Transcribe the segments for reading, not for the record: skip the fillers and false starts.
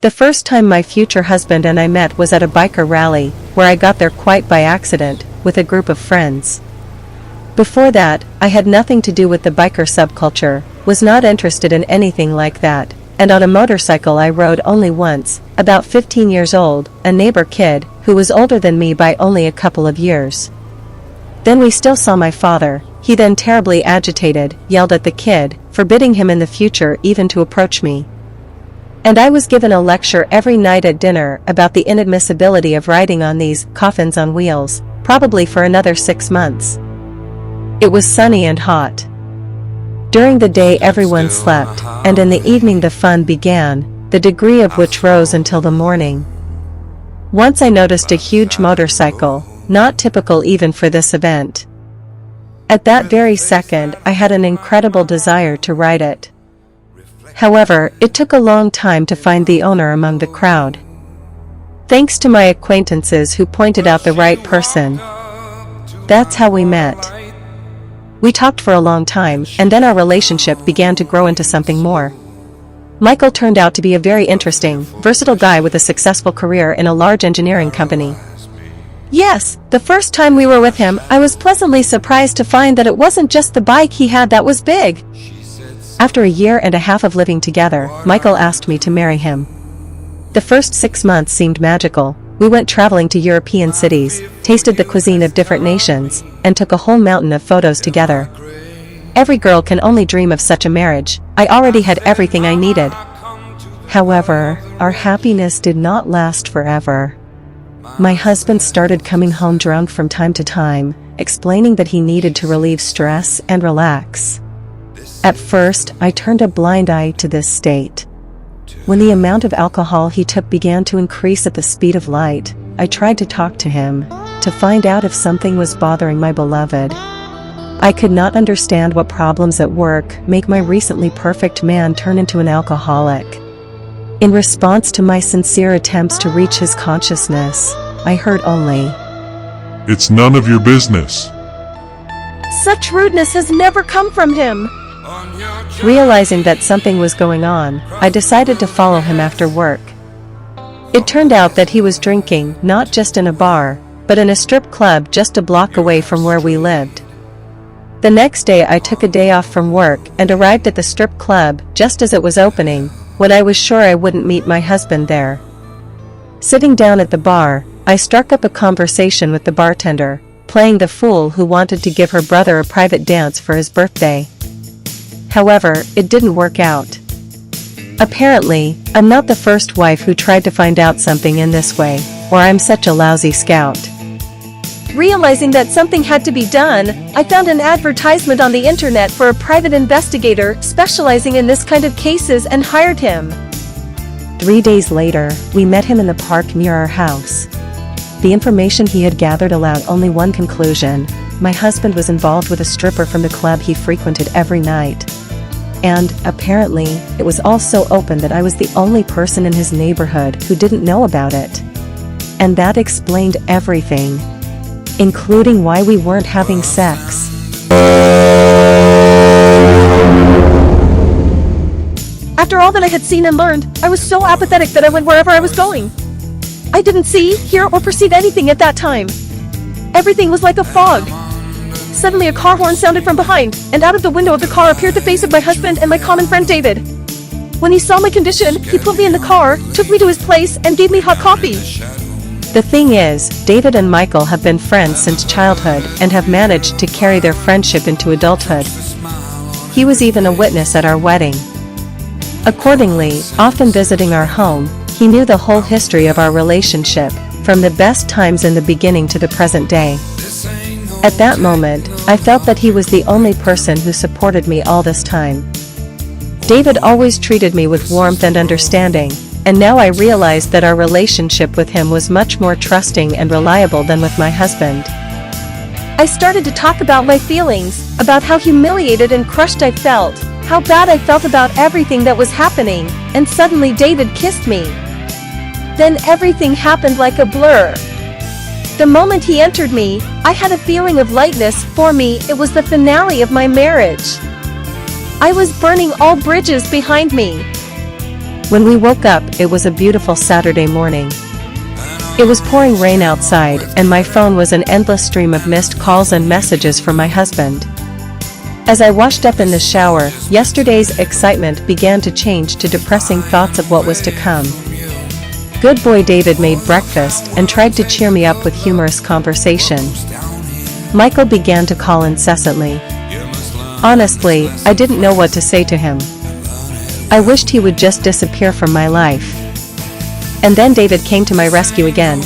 The first time my future husband and I met was at a biker rally, where I got there quite by accident, with a group of friends. Before that, I had nothing to do with the biker subculture, was not interested in anything like that, and on a motorcycle I rode only once, about 15 years old, a neighbor kid, who was older than me by only a couple of years. Then we still saw my father. He then terribly agitated, yelled at the kid, forbidding him in the future even to approach me. And I was given a lecture every night at dinner about the inadmissibility of riding on these coffins on wheels, probably for another 6 months. It was sunny and hot. During the day everyone slept, and in the evening the fun began, the degree of which rose until the morning. Once I noticed a huge motorcycle, not typical even for this event. At that very second I had an incredible desire to ride it. However, it took a long time to find the owner among the crowd. Thanks to my acquaintances who pointed out the right person. That's how we met. We talked for a long time, and then our relationship began to grow into something more. Michael turned out to be a very interesting, versatile guy with a successful career in a large engineering company. Yes, the first time we were with him, I was pleasantly surprised to find that it wasn't just the bike he had that was big. After a year and a half of living together, Michael asked me to marry him. The first 6 months seemed magical. We went traveling to European cities, tasted the cuisine of different nations, and took a whole mountain of photos together. Every girl can only dream of such a marriage. I already had everything I needed. However, our happiness did not last forever. My husband started coming home drunk from time to time, explaining that he needed to relieve stress and relax. At first, I turned a blind eye to this state. When the amount of alcohol he took began to increase at the speed of light, I tried to talk to him, to find out if something was bothering my beloved. I could not understand what problems at work make my recently perfect man turn into an alcoholic. In response to my sincere attempts to reach his consciousness, I heard only, "It's none of your business." Such rudeness has never come from him. Realizing that something was going on, I decided to follow him after work. It turned out that he was drinking, not just in a bar, but in a strip club just a block away from where we lived. The next day I took a day off from work and arrived at the strip club just as it was opening, when I was sure I wouldn't meet my husband there. Sitting down at the bar, I struck up a conversation with the bartender, playing the fool who wanted to give her brother a private dance for his birthday. However, it didn't work out. Apparently, I'm not the first wife who tried to find out something in this way, or I'm such a lousy scout. Realizing that something had to be done, I found an advertisement on the internet for a private investigator specializing in this kind of cases and hired him. 3 days later, we met him in the park near our house. The information he had gathered allowed only one conclusion: my husband was involved with a stripper from the club he frequented every night. And, apparently, it was also open that I was the only person in his neighborhood who didn't know about it. And that explained everything, including why we weren't having sex. After all that I had seen and learned, I was so apathetic that I went wherever I was going. I didn't see, hear, or perceive anything at that time. Everything was like a fog. Suddenly a car horn sounded from behind, and out of the window of the car appeared the face of my husband and my common friend David. When he saw my condition, he put me in the car, took me to his place, and gave me hot coffee. The thing is, David and Michael have been friends since childhood and have managed to carry their friendship into adulthood. He was even a witness at our wedding. Accordingly, often visiting our home, he knew the whole history of our relationship, from the best times in the beginning to the present day. At that moment, I felt that he was the only person who supported me all this time. David always treated me with warmth and understanding, and now I realized that our relationship with him was much more trusting and reliable than with my husband. I started to talk about my feelings, about how humiliated and crushed I felt, how bad I felt about everything that was happening, and suddenly David kissed me. Then everything happened like a blur. The moment he entered me, I had a feeling of lightness. For me, it was the finale of my marriage. I was burning all bridges behind me. When we woke up, it was a beautiful Saturday morning. It was pouring rain outside, and my phone was an endless stream of missed calls and messages from my husband. As I washed up in the shower, yesterday's excitement began to change to depressing thoughts of what was to come. Good boy David made breakfast and tried to cheer me up with humorous conversation. Michael began to call incessantly. Honestly, I didn't know what to say to him. I wished he would just disappear from my life. And then David came to my rescue again.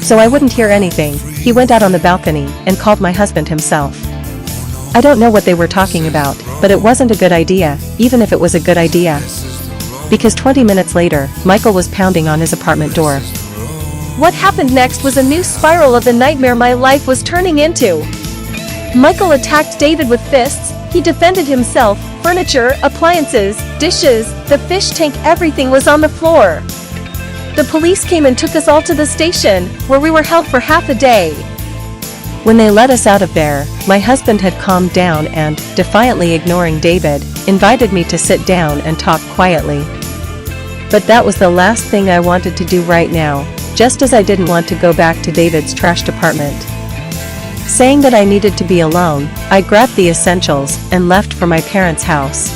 So I wouldn't hear anything, he went out on the balcony and called my husband himself. I don't know what they were talking about, but it wasn't a good idea, even if it was a good idea. Because 20 minutes later, Michael was pounding on his apartment door. What happened next was a new spiral of the nightmare my life was turning into. Michael attacked David with fists, he defended himself, furniture, appliances, dishes, the fish tank, everything was on the floor. The police came and took us all to the station, where we were held for half a day. When they let us out of there, my husband had calmed down and, defiantly ignoring David, invited me to sit down and talk quietly. But that was the last thing I wanted to do right now, just as I didn't want to go back to David's trashed apartment. Saying that I needed to be alone, I grabbed the essentials and left for my parents' house.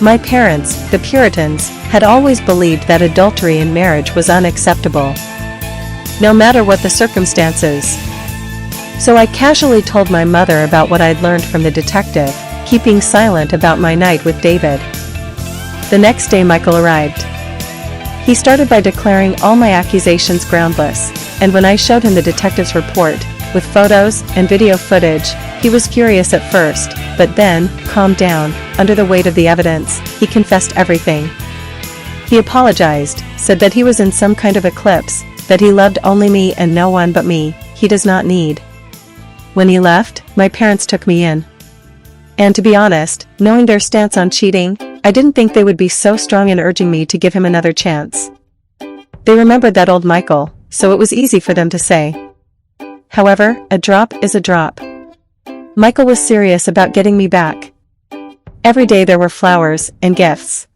My parents, the Puritans, had always believed that adultery in marriage was unacceptable, no matter what the circumstances. So I casually told my mother about what I'd learned from the detective, keeping silent about my night with David. The next day Michael arrived. He started by declaring all my accusations groundless, and when I showed him the detective's report, with photos and video footage, he was furious at first, but then, calmed down, under the weight of the evidence, he confessed everything. He apologized, said that he was in some kind of eclipse, that he loved only me and no one but me, he does not need. When he left, my parents took me in. And to be honest, knowing their stance on cheating, I didn't think they would be so strong in urging me to give him another chance. They remembered that old Michael, so it was easy for them to say. However, a drop is a drop. Michael was serious about getting me back. Every day there were flowers and gifts.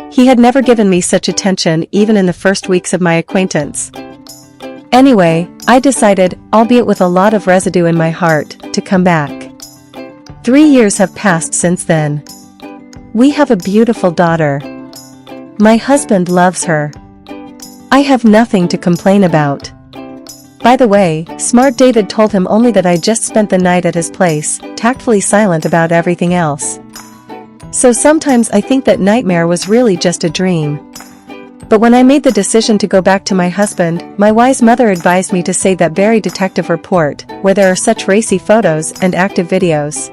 He had never given me such attention even in the first weeks of my acquaintance. Anyway, I decided, albeit with a lot of residue in my heart, to come back. 3 years have passed since then. We have a beautiful daughter. My husband loves her. I have nothing to complain about. By the way, smart David told him only that I just spent the night at his place, tactfully silent about everything else. So sometimes I think that nightmare was really just a dream. But when I made the decision to go back to my husband, my wise mother advised me to save that very detective report, where there are such racy photos and active videos.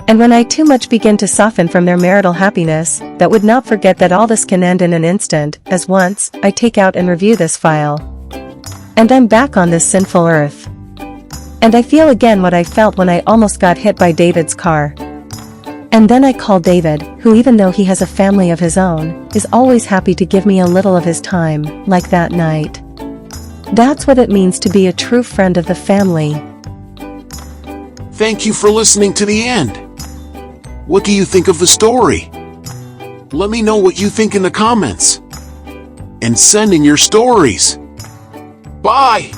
And when I too much begin to soften from their marital happiness, that would not forget that all this can end in an instant, as once, I take out and review this file. And I'm back on this sinful earth. And I feel again what I felt when I almost got hit by David's car. And then I call David, who even though he has a family of his own, is always happy to give me a little of his time, like that night. That's what it means to be a true friend of the family. Thank you for listening to the end. What do you think of the story? Let me know what you think in the comments. And send in your stories. Bye!